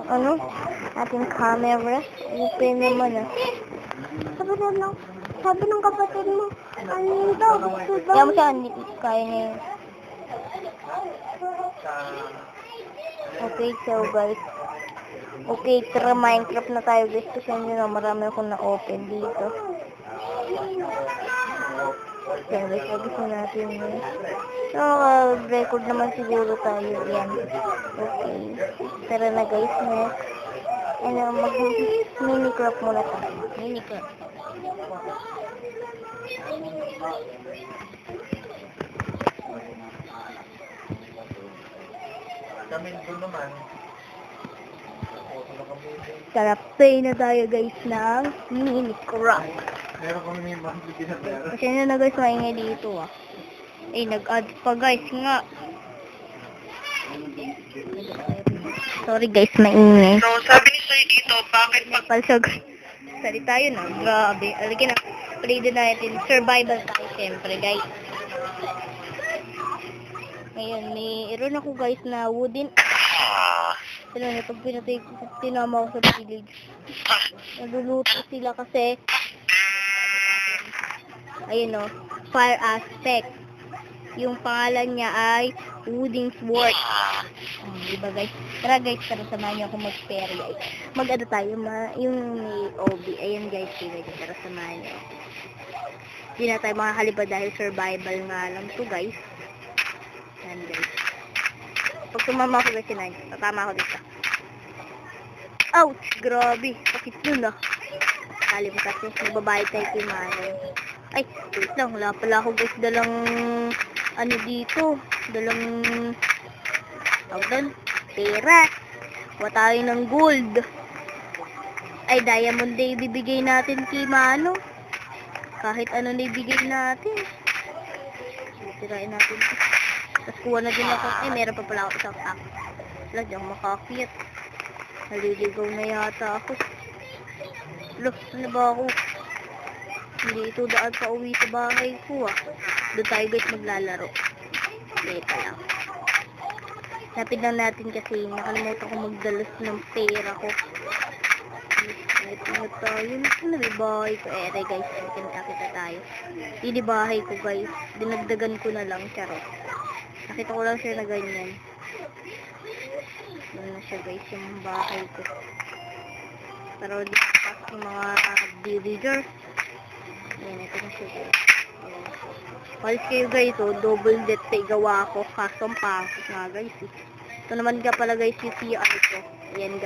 ano, ating camera. Open naman ah. Sabi ng kapatid mo, ano daw, gusto daw. Kaya mo siya, hindi kaya niya yun. Okay, so guys. Okay, tara Minecraft na tayo guys. Kasi nyo na marami akong na-open dito. So guys, gusto natin yun. So, record naman siguro tayo yan. Okay. Tara na guys, next. Ano, mag-minicraft muna tayo. Minicraft. Kami doon naman. Sarap play na tayo guys ng Minecraft. Meron kami may mahigit na pera. Kasi na guys, maingay dito ah. Eh, nag-add pa guys nga. Sorry guys, maingay. So, sabi ni Sir dito, bakit Palsag. Sali tayo na. Grabe. Alagyan na. Play din natin. Survival tayo syempre guys. Ngayon, mayroon ako guys na wooden. Ano na, pag tinama ko sa village. Naluluto sila kasi ayun o, fire aspect. Yung pangalan niya ay wooden sword. Diba guys? Tara guys, tara samahan niyo ako mag-spare guys. Mag-ano tayo, yung may OB. Ayan guys, tara samahan niyo. Hindi na tayo makakalipa dahil survival nga lang to guys. Ayan guys. Pag tumama ako guys, tatama ako dito. Ouch! Grabe! Sakit nun ah. Kali mo kasi, nagbabayad tayo kay Manong. Ay, wait lang. Wala pala ako guys dalang ano dito. Dalang pera. Wala tayo ng gold. Ay, diamond day bibigay natin kay Manong. Kahit ano na ibigay natin. Tirain natin ito. Tapos kuha na din ako. Eh, meron pa pala ako isang app. Wala, diyan makakit. Naliligaw na yata ako. Look, ano ba ako? Hindi ito daan pa uwi sa bahay ko ah. Doon tayo guys maglalaro. Teka lang. Lapid lang natin kasi nakalimutan ko magdalas ng pera ko. Ito na tayo. Ano ba bahay ko? Guys, nakita tayo. Hindi bahay ko guys. Dinagdagan ko na lang. Charot. Nakita ko lang siya na ganyan. Ano na siya guys, yung bahay ko. Pero dito pa yung mga villager. Ayan, ito na siya guys. Palis kayo guys, oh, double death pay gawa ko. Custom pangkos nga guys. Ito naman ka pala guys yung CR ko. Ayan guys.